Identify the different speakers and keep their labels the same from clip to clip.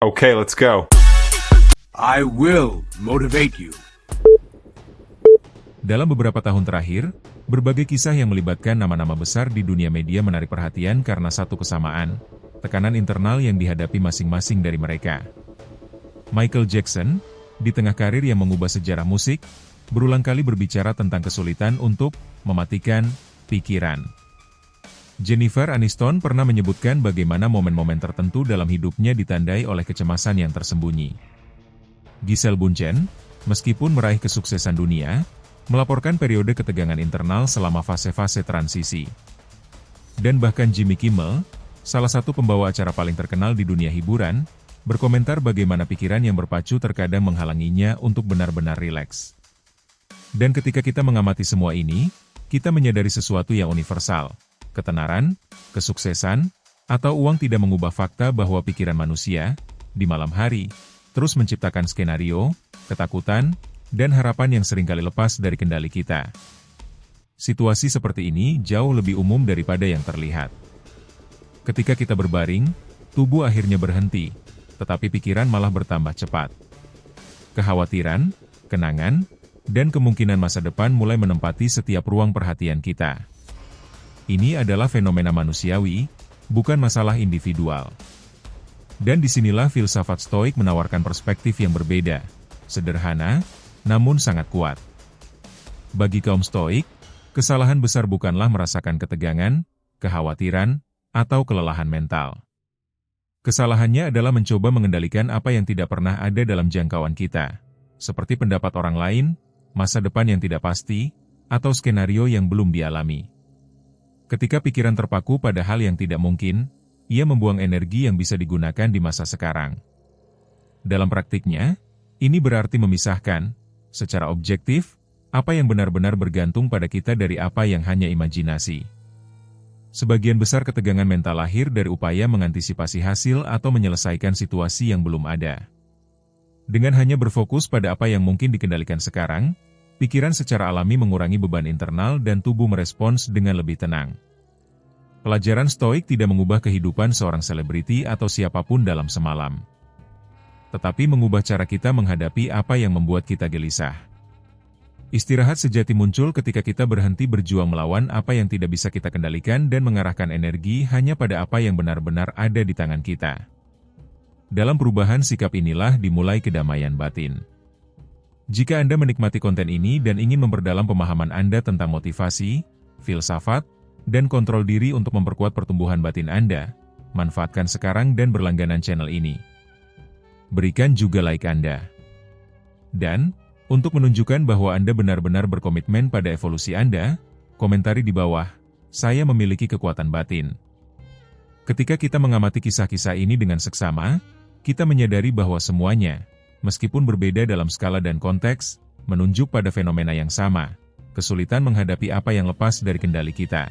Speaker 1: Okay, let's go.
Speaker 2: I will motivate you.
Speaker 3: Dalam beberapa tahun terakhir, berbagai kisah yang melibatkan nama-nama besar di dunia media menarik perhatian karena satu kesamaan, tekanan internal yang dihadapi masing-masing dari mereka. Michael Jackson, di tengah karir yang mengubah sejarah musik, berulang kali berbicara tentang kesulitan untuk mematikan pikiran. Jennifer Aniston pernah menyebutkan bagaimana momen-momen tertentu dalam hidupnya ditandai oleh kecemasan yang tersembunyi. Giselle Bundchen, meskipun meraih kesuksesan dunia, melaporkan periode ketegangan internal selama fase-fase transisi. Dan bahkan Jimmy Kimmel, salah satu pembawa acara paling terkenal di dunia hiburan, berkomentar bagaimana pikiran yang berpacu terkadang menghalanginya untuk benar-benar rileks. Dan ketika kita mengamati semua ini, kita menyadari sesuatu yang universal. Ketenaran, kesuksesan, atau uang tidak mengubah fakta bahwa pikiran manusia, di malam hari, terus menciptakan skenario, ketakutan, dan harapan yang seringkali lepas dari kendali kita. Situasi seperti ini jauh lebih umum daripada yang terlihat. Ketika kita berbaring, tubuh akhirnya berhenti, tetapi pikiran malah bertambah cepat. Kekhawatiran, kenangan, dan kemungkinan masa depan mulai menempati setiap ruang perhatian kita. Ini adalah fenomena manusiawi, bukan masalah individual. Dan disinilah filsafat Stoik menawarkan perspektif yang berbeda, sederhana, namun sangat kuat. Bagi kaum Stoik, kesalahan besar bukanlah merasakan ketegangan, kekhawatiran, atau kelelahan mental. Kesalahannya adalah mencoba mengendalikan apa yang tidak pernah ada dalam jangkauan kita, seperti pendapat orang lain, masa depan yang tidak pasti, atau skenario yang belum dialami. Ketika pikiran terpaku pada hal yang tidak mungkin, ia membuang energi yang bisa digunakan di masa sekarang. Dalam praktiknya, ini berarti memisahkan, secara objektif, apa yang benar-benar bergantung pada kita dari apa yang hanya imajinasi. Sebagian besar ketegangan mental lahir dari upaya mengantisipasi hasil atau menyelesaikan situasi yang belum ada. Dengan hanya berfokus pada apa yang mungkin dikendalikan sekarang, pikiran secara alami mengurangi beban internal dan tubuh merespons dengan lebih tenang. Pelajaran Stoik tidak mengubah kehidupan seorang selebriti atau siapapun dalam semalam, tetapi mengubah cara kita menghadapi apa yang membuat kita gelisah. Istirahat sejati muncul ketika kita berhenti berjuang melawan apa yang tidak bisa kita kendalikan dan mengarahkan energi hanya pada apa yang benar-benar ada di tangan kita. Dalam perubahan sikap inilah dimulai kedamaian batin. Jika Anda menikmati konten ini dan ingin memperdalam pemahaman Anda tentang motivasi, filsafat, dan kontrol diri untuk memperkuat pertumbuhan batin Anda, manfaatkan sekarang dan berlangganan channel ini. Berikan juga like Anda. Dan, untuk menunjukkan bahwa Anda benar-benar berkomitmen pada evolusi Anda, komentari di bawah, "Saya memiliki kekuatan batin." Ketika kita mengamati kisah-kisah ini dengan seksama, kita menyadari bahwa semuanya, meskipun berbeda dalam skala dan konteks, menunjuk pada fenomena yang sama, kesulitan menghadapi apa yang lepas dari kendali kita.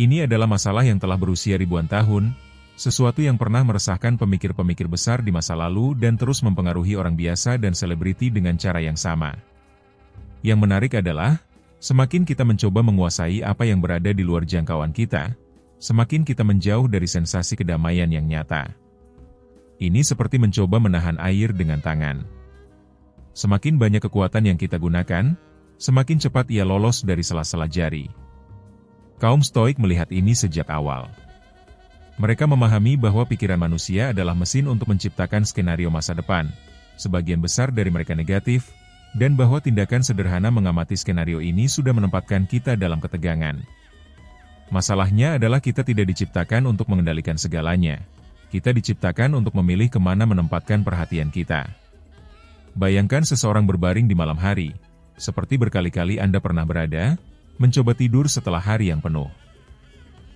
Speaker 3: Ini adalah masalah yang telah berusia ribuan tahun, sesuatu yang pernah meresahkan pemikir-pemikir besar di masa lalu dan terus mempengaruhi orang biasa dan selebriti dengan cara yang sama. Yang menarik adalah, semakin kita mencoba menguasai apa yang berada di luar jangkauan kita, semakin kita menjauh dari sensasi kedamaian yang nyata. Ini seperti mencoba menahan air dengan tangan. Semakin banyak kekuatan yang kita gunakan, semakin cepat ia lolos dari sela-sela jari. Kaum Stoik melihat ini sejak awal. Mereka memahami bahwa pikiran manusia adalah mesin untuk menciptakan skenario masa depan, sebagian besar dari mereka negatif, dan bahwa tindakan sederhana mengamati skenario ini sudah menempatkan kita dalam ketegangan. Masalahnya adalah kita tidak diciptakan untuk mengendalikan segalanya. Kita diciptakan untuk memilih kemana menempatkan perhatian kita. Bayangkan seseorang berbaring di malam hari, seperti berkali-kali Anda pernah berada, mencoba tidur setelah hari yang penuh.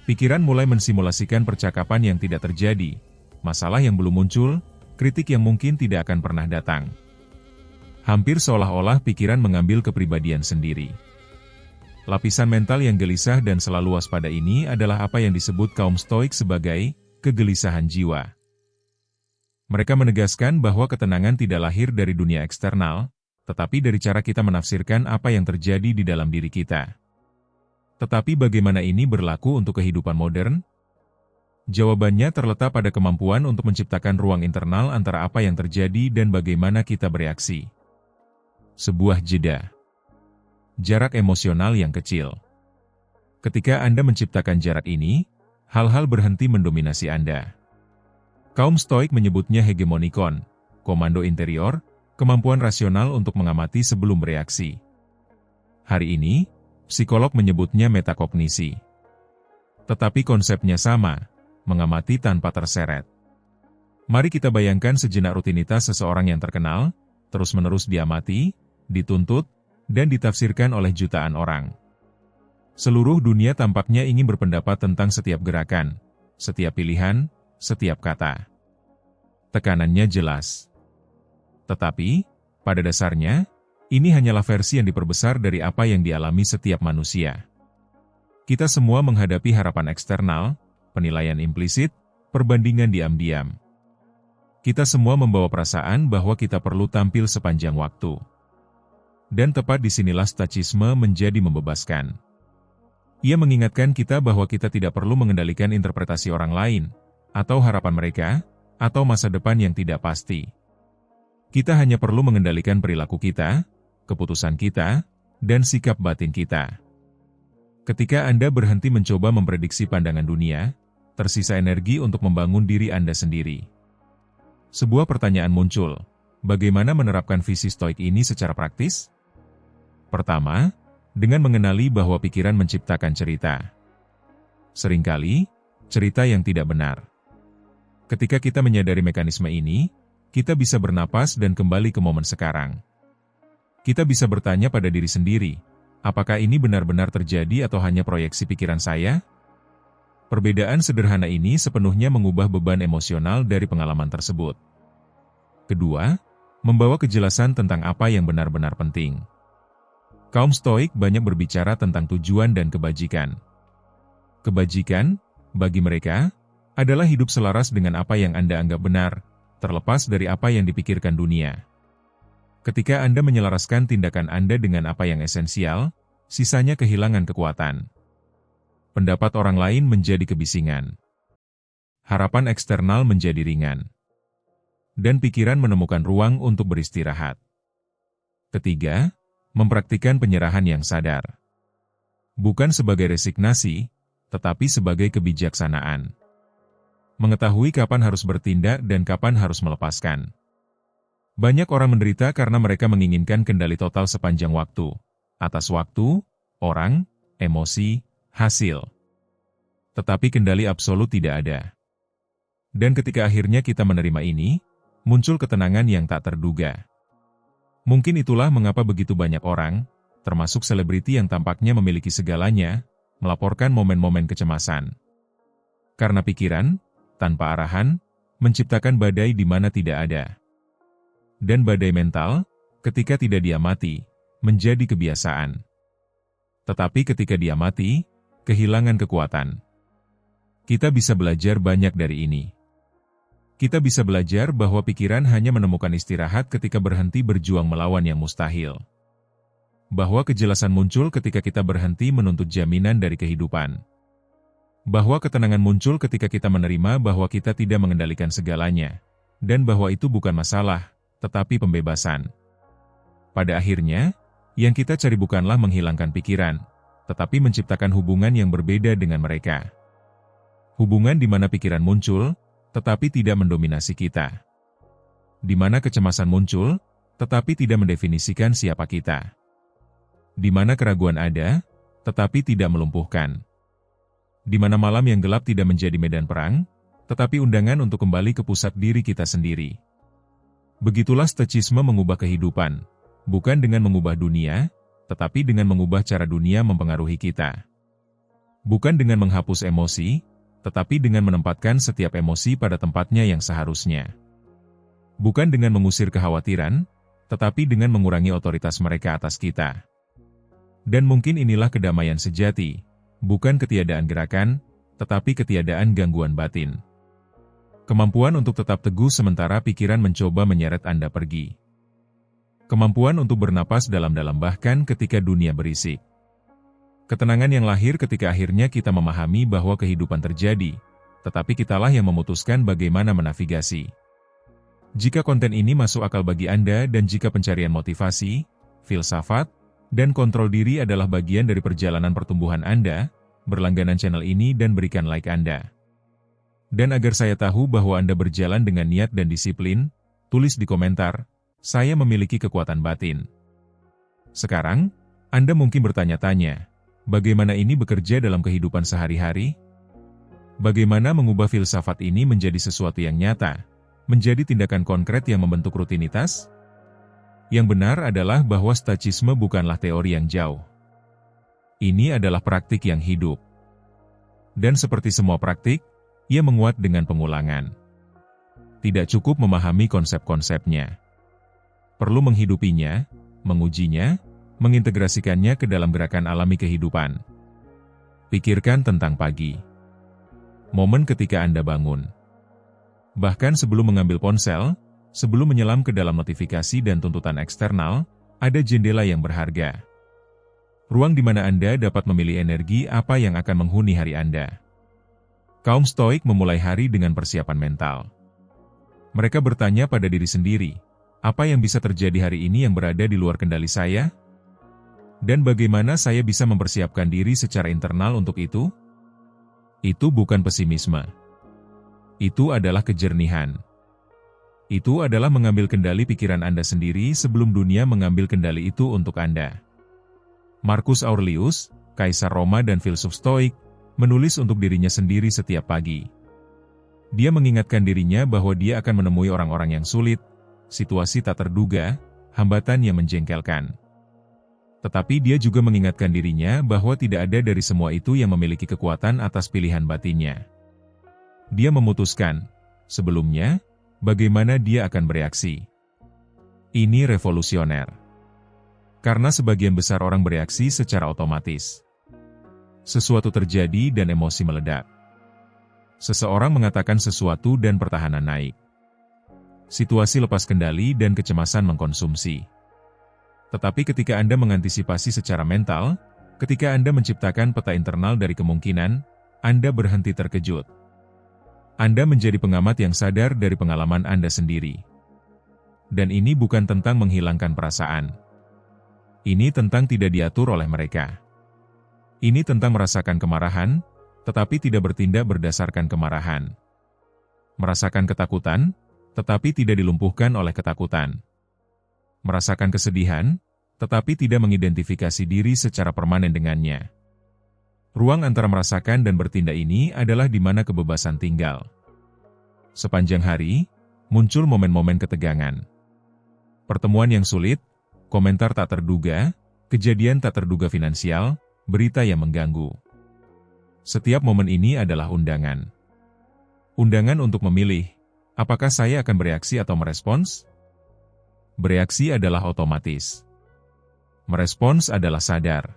Speaker 3: Pikiran mulai mensimulasikan percakapan yang tidak terjadi, masalah yang belum muncul, kritik yang mungkin tidak akan pernah datang. Hampir seolah-olah pikiran mengambil kepribadian sendiri. Lapisan mental yang gelisah dan selalu waspada ini adalah apa yang disebut kaum Stoik sebagai kegelisahan jiwa. Mereka menegaskan bahwa ketenangan tidak lahir dari dunia eksternal, tetapi dari cara kita menafsirkan apa yang terjadi di dalam diri kita. Tetapi bagaimana ini berlaku untuk kehidupan modern? Jawabannya terletak pada kemampuan untuk menciptakan ruang internal antara apa yang terjadi dan bagaimana kita bereaksi. Sebuah jeda. Jarak emosional yang kecil. Ketika Anda menciptakan jarak ini, hal-hal berhenti mendominasi Anda. Kaum Stoik menyebutnya hegemonikon, komando interior, kemampuan rasional untuk mengamati sebelum bereaksi. Hari ini, psikolog menyebutnya metakognisi. Tetapi konsepnya sama, mengamati tanpa terseret. Mari kita bayangkan sejenak rutinitas seseorang yang terkenal, terus-menerus diamati, dituntut, dan ditafsirkan oleh jutaan orang. Seluruh dunia tampaknya ingin berpendapat tentang setiap gerakan, setiap pilihan, setiap kata. Tekanannya jelas. Tetapi, pada dasarnya, ini hanyalah versi yang diperbesar dari apa yang dialami setiap manusia. Kita semua menghadapi harapan eksternal, penilaian implisit, perbandingan diam-diam. Kita semua membawa perasaan bahwa kita perlu tampil sepanjang waktu. Dan tepat disinilah stoicisme menjadi membebaskan. Ia mengingatkan kita bahwa kita tidak perlu mengendalikan interpretasi orang lain, atau harapan mereka, atau masa depan yang tidak pasti. Kita hanya perlu mengendalikan perilaku kita, keputusan kita, dan sikap batin kita. Ketika Anda berhenti mencoba memprediksi pandangan dunia, tersisa energi untuk membangun diri Anda sendiri. Sebuah pertanyaan muncul, bagaimana menerapkan visi stoik ini secara praktis? Pertama, dengan mengenali bahwa pikiran menciptakan cerita. Seringkali, cerita yang tidak benar. Ketika kita menyadari mekanisme ini, kita bisa bernapas dan kembali ke momen sekarang. Kita bisa bertanya pada diri sendiri, apakah ini benar-benar terjadi atau hanya proyeksi pikiran saya? Perbedaan sederhana ini sepenuhnya mengubah beban emosional dari pengalaman tersebut. Kedua, membawa kejelasan tentang apa yang benar-benar penting. Kaum Stoik banyak berbicara tentang tujuan dan kebajikan. Kebajikan, bagi mereka, adalah hidup selaras dengan apa yang Anda anggap benar, terlepas dari apa yang dipikirkan dunia. Ketika Anda menyelaraskan tindakan Anda dengan apa yang esensial, sisanya kehilangan kekuatan. Pendapat orang lain menjadi kebisingan. Harapan eksternal menjadi ringan. Dan pikiran menemukan ruang untuk beristirahat. Ketiga, mempraktikkan penyerahan yang sadar. Bukan sebagai resignasi, tetapi sebagai kebijaksanaan. Mengetahui kapan harus bertindak dan kapan harus melepaskan. Banyak orang menderita karena mereka menginginkan kendali total sepanjang waktu, atas waktu, orang, emosi, hasil. Tetapi kendali absolut tidak ada. Dan ketika akhirnya kita menerima ini, muncul ketenangan yang tak terduga. Mungkin itulah mengapa begitu banyak orang, termasuk selebriti yang tampaknya memiliki segalanya, melaporkan momen-momen kecemasan. Karena pikiran, tanpa arahan, menciptakan badai di mana tidak ada. Dan badai mental, ketika tidak diamati, menjadi kebiasaan. Tetapi ketika diamati, kehilangan kekuatan. Kita bisa belajar banyak dari ini. Kita bisa belajar bahwa pikiran hanya menemukan istirahat ketika berhenti berjuang melawan yang mustahil. Bahwa kejelasan muncul ketika kita berhenti menuntut jaminan dari kehidupan. Bahwa ketenangan muncul ketika kita menerima bahwa kita tidak mengendalikan segalanya, dan bahwa itu bukan masalah, tetapi pembebasan. Pada akhirnya, yang kita cari bukanlah menghilangkan pikiran, tetapi menciptakan hubungan yang berbeda dengan mereka. Hubungan di mana pikiran muncul, tetapi tidak mendominasi kita. Di mana kecemasan muncul, tetapi tidak mendefinisikan siapa kita. Di mana keraguan ada, tetapi tidak melumpuhkan. Di mana malam yang gelap tidak menjadi medan perang, tetapi undangan untuk kembali ke pusat diri kita sendiri. Begitulah stoicisme mengubah kehidupan, bukan dengan mengubah dunia, tetapi dengan mengubah cara dunia mempengaruhi kita. Bukan dengan menghapus emosi, tetapi dengan menempatkan setiap emosi pada tempatnya yang seharusnya. Bukan dengan mengusir kekhawatiran, tetapi dengan mengurangi otoritas mereka atas kita. Dan mungkin inilah kedamaian sejati, bukan ketiadaan gerakan, tetapi ketiadaan gangguan batin. Kemampuan untuk tetap teguh sementara pikiran mencoba menyeret Anda pergi. Kemampuan untuk bernapas dalam-dalam bahkan ketika dunia berisik. Ketenangan yang lahir ketika akhirnya kita memahami bahwa kehidupan terjadi, tetapi kitalah yang memutuskan bagaimana menavigasi. Jika konten ini masuk akal bagi Anda dan jika pencarian motivasi, filsafat, dan kontrol diri adalah bagian dari perjalanan pertumbuhan Anda, berlangganan channel ini dan berikan like Anda. Dan agar saya tahu bahwa Anda berjalan dengan niat dan disiplin, tulis di komentar, "Saya memiliki kekuatan batin." Sekarang, Anda mungkin bertanya-tanya, bagaimana ini bekerja dalam kehidupan sehari-hari? Bagaimana mengubah filsafat ini menjadi sesuatu yang nyata, menjadi tindakan konkret yang membentuk rutinitas? Yang benar adalah bahwa stoicisme bukanlah teori yang jauh. Ini adalah praktik yang hidup. Dan seperti semua praktik, ia menguat dengan pengulangan. Tidak cukup memahami konsep-konsepnya. Perlu menghidupinya, mengujinya, mengintegrasikannya ke dalam gerakan alami kehidupan. Pikirkan tentang pagi. Momen ketika Anda bangun. Bahkan sebelum mengambil ponsel, sebelum menyelam ke dalam notifikasi dan tuntutan eksternal, ada jendela yang berharga. Ruang di mana Anda dapat memilih energi apa yang akan menghuni hari Anda. Kaum Stoik memulai hari dengan persiapan mental. Mereka bertanya pada diri sendiri, apa yang bisa terjadi hari ini yang berada di luar kendali saya? Dan bagaimana saya bisa mempersiapkan diri secara internal untuk itu? Itu bukan pesimisme. Itu adalah kejernihan. Itu adalah mengambil kendali pikiran Anda sendiri sebelum dunia mengambil kendali itu untuk Anda. Marcus Aurelius, Kaisar Roma dan filsuf Stoik, menulis untuk dirinya sendiri setiap pagi. Dia mengingatkan dirinya bahwa dia akan menemui orang-orang yang sulit, situasi tak terduga, hambatan yang menjengkelkan. Tetapi dia juga mengingatkan dirinya bahwa tidak ada dari semua itu yang memiliki kekuatan atas pilihan batinnya. Dia memutuskan, sebelumnya, bagaimana dia akan bereaksi. Ini revolusioner. Karena sebagian besar orang bereaksi secara otomatis. Sesuatu terjadi dan emosi meledak. Seseorang mengatakan sesuatu dan pertahanan naik. Situasi lepas kendali dan kecemasan mengkonsumsi. Tetapi ketika Anda mengantisipasi secara mental, ketika Anda menciptakan peta internal dari kemungkinan, Anda berhenti terkejut. Anda menjadi pengamat yang sadar dari pengalaman Anda sendiri. Dan ini bukan tentang menghilangkan perasaan. Ini tentang tidak diatur oleh mereka. Ini tentang merasakan kemarahan, tetapi tidak bertindak berdasarkan kemarahan. Merasakan ketakutan, tetapi tidak dilumpuhkan oleh ketakutan. Merasakan kesedihan, tetapi tidak mengidentifikasi diri secara permanen dengannya. Ruang antara merasakan dan bertindak ini adalah di mana kebebasan tinggal. Sepanjang hari, muncul momen-momen ketegangan. Pertemuan yang sulit, komentar tak terduga, kejadian tak terduga finansial, berita yang mengganggu. Setiap momen ini adalah undangan. Undangan untuk memilih, apakah saya akan bereaksi atau merespons? Bereaksi adalah otomatis. Merespons adalah sadar.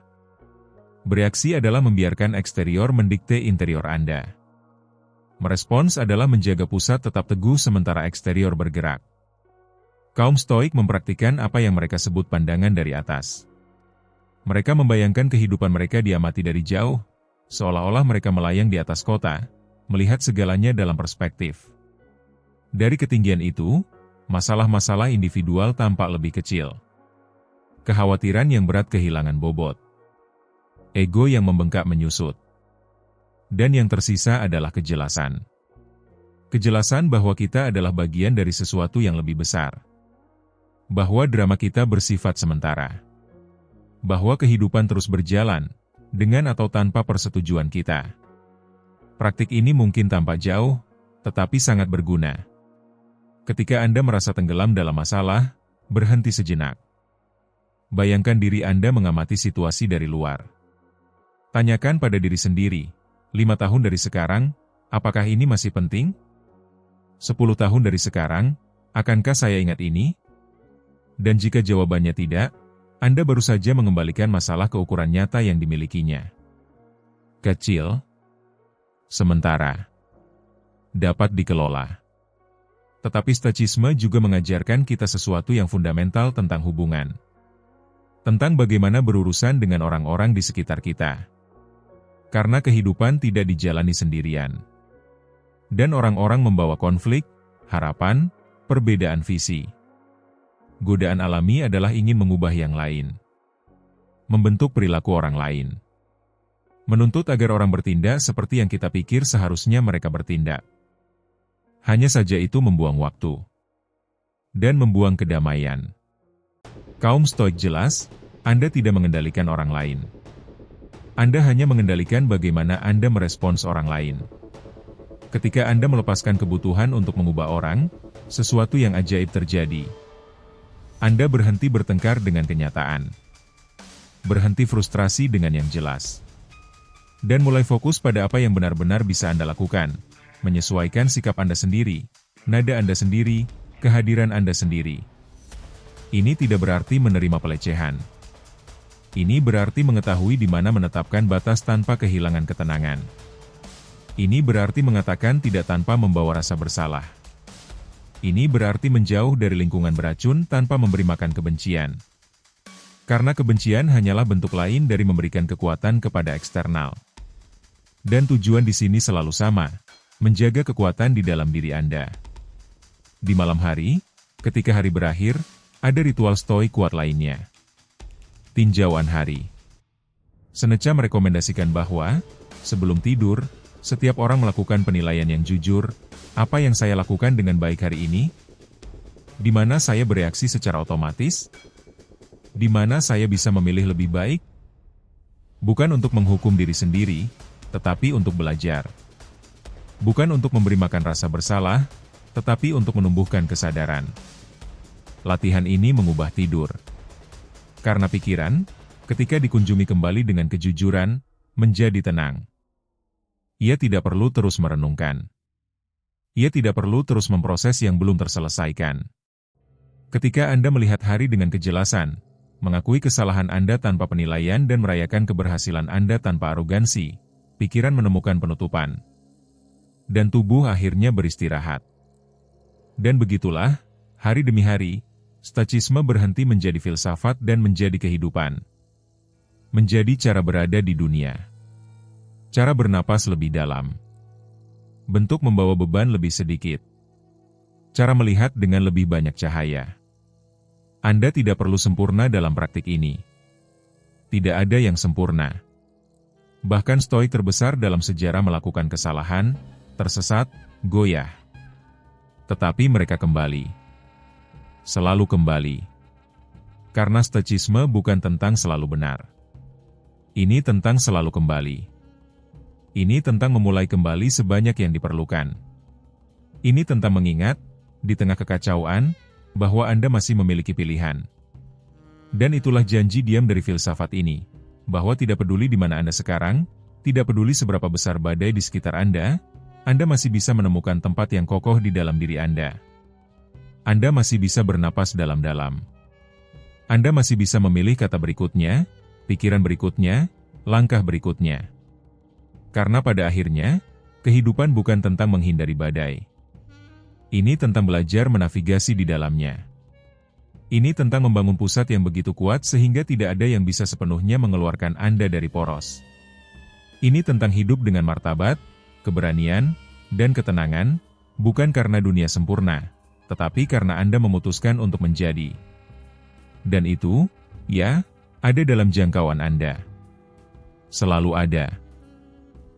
Speaker 3: Bereaksi adalah membiarkan eksterior mendikte interior Anda. Merespons adalah menjaga pusat tetap teguh sementara eksterior bergerak. Kaum Stoik mempraktikkan apa yang mereka sebut pandangan dari atas. Mereka membayangkan kehidupan mereka diamati dari jauh, seolah-olah mereka melayang di atas kota, melihat segalanya dalam perspektif. Dari ketinggian itu, masalah-masalah individual tampak lebih kecil. Kekhawatiran yang berat kehilangan bobot. Ego yang membengkak menyusut. Dan yang tersisa adalah kejelasan. Kejelasan bahwa kita adalah bagian dari sesuatu yang lebih besar. Bahwa drama kita bersifat sementara. Bahwa kehidupan terus berjalan, dengan atau tanpa persetujuan kita. Praktik ini mungkin tampak jauh, tetapi sangat berguna. Ketika Anda merasa tenggelam dalam masalah, berhenti sejenak. Bayangkan diri Anda mengamati situasi dari luar. Tanyakan pada diri sendiri, 5 tahun dari sekarang, apakah ini masih penting? 10 tahun dari sekarang, akankah saya ingat ini? Dan jika jawabannya tidak, Anda baru saja mengembalikan masalah ke ukuran nyata yang dimilikinya. Kecil, sementara, dapat dikelola. Tetapi stoicisme juga mengajarkan kita sesuatu yang fundamental tentang hubungan. Tentang bagaimana berurusan dengan orang-orang di sekitar kita. Karena kehidupan tidak dijalani sendirian. Dan orang-orang membawa konflik, harapan, perbedaan visi. Godaan alami adalah ingin mengubah yang lain. Membentuk perilaku orang lain. Menuntut agar orang bertindak seperti yang kita pikir seharusnya mereka bertindak. Hanya saja itu membuang waktu. Dan membuang kedamaian. Kaum Stoik jelas, Anda tidak mengendalikan orang lain. Anda hanya mengendalikan bagaimana Anda merespons orang lain. Ketika Anda melepaskan kebutuhan untuk mengubah orang, sesuatu yang ajaib terjadi. Anda berhenti bertengkar dengan kenyataan. Berhenti frustrasi dengan yang jelas. Dan mulai fokus pada apa yang benar-benar bisa Anda lakukan. Menyesuaikan sikap Anda sendiri, nada Anda sendiri, kehadiran Anda sendiri. Ini tidak berarti menerima pelecehan. Ini berarti mengetahui di mana menetapkan batas tanpa kehilangan ketenangan. Ini berarti mengatakan tidak tanpa membawa rasa bersalah. Ini berarti menjauh dari lingkungan beracun tanpa memberi makan kebencian. Karena kebencian hanyalah bentuk lain dari memberikan kekuatan kepada eksternal. Dan tujuan di sini selalu sama, menjaga kekuatan di dalam diri Anda. Di malam hari, ketika hari berakhir, ada ritual stoik kuat lainnya. Tinjauan hari. Seneca merekomendasikan bahwa, sebelum tidur, setiap orang melakukan penilaian yang jujur, apa yang saya lakukan dengan baik hari ini? Di mana saya bereaksi secara otomatis? Di mana saya bisa memilih lebih baik? Bukan untuk menghukum diri sendiri, tetapi untuk belajar. Bukan untuk memberi makan rasa bersalah, tetapi untuk menumbuhkan kesadaran. Latihan ini mengubah tidur. Karena pikiran, ketika dikunjungi kembali dengan kejujuran, menjadi tenang. Ia tidak perlu terus merenungkan. Ia tidak perlu terus memproses yang belum terselesaikan. Ketika Anda melihat hari dengan kejelasan, mengakui kesalahan Anda tanpa penilaian dan merayakan keberhasilan Anda tanpa arogansi, pikiran menemukan penutupan. Dan tubuh akhirnya beristirahat. Dan begitulah, hari demi hari, stoicisme berhenti menjadi filsafat dan menjadi kehidupan. Menjadi cara berada di dunia. Cara bernapas lebih dalam. Bentuk membawa beban lebih sedikit. Cara melihat dengan lebih banyak cahaya. Anda tidak perlu sempurna dalam praktik ini. Tidak ada yang sempurna. Bahkan stoik terbesar dalam sejarah melakukan kesalahan, tersesat, goyah. Tetapi mereka kembali. Selalu kembali. Karena stoicisme bukan tentang selalu benar. Ini tentang selalu kembali. Ini tentang memulai kembali sebanyak yang diperlukan. Ini tentang mengingat, di tengah kekacauan, bahwa Anda masih memiliki pilihan. Dan itulah janji diam dari filsafat ini, bahwa tidak peduli di mana Anda sekarang, tidak peduli seberapa besar badai di sekitar Anda masih bisa menemukan tempat yang kokoh di dalam diri Anda. Anda masih bisa bernapas dalam-dalam. Anda masih bisa memilih kata berikutnya, pikiran berikutnya, langkah berikutnya. Karena pada akhirnya, kehidupan bukan tentang menghindari badai. Ini tentang belajar menavigasi di dalamnya. Ini tentang membangun pusat yang begitu kuat sehingga tidak ada yang bisa sepenuhnya mengeluarkan Anda dari poros. Ini tentang hidup dengan martabat, keberanian, dan ketenangan, bukan karena dunia sempurna, tetapi karena Anda memutuskan untuk menjadi. Dan itu, ya, ada dalam jangkauan Anda. Selalu ada.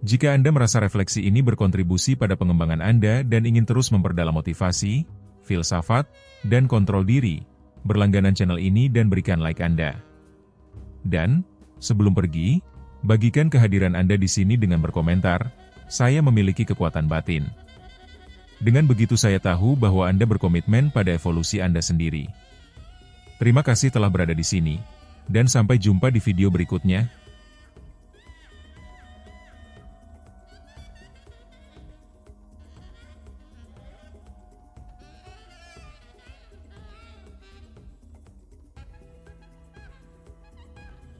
Speaker 3: Jika Anda merasa refleksi ini berkontribusi pada pengembangan Anda dan ingin terus memperdalam motivasi, filsafat, dan kontrol diri, berlangganan channel ini dan berikan like Anda. Dan, sebelum pergi, bagikan kehadiran Anda di sini dengan berkomentar, "Saya memiliki kekuatan batin." Dengan begitu saya tahu bahwa Anda berkomitmen pada evolusi Anda sendiri. Terima kasih telah berada di sini, dan sampai jumpa di video berikutnya.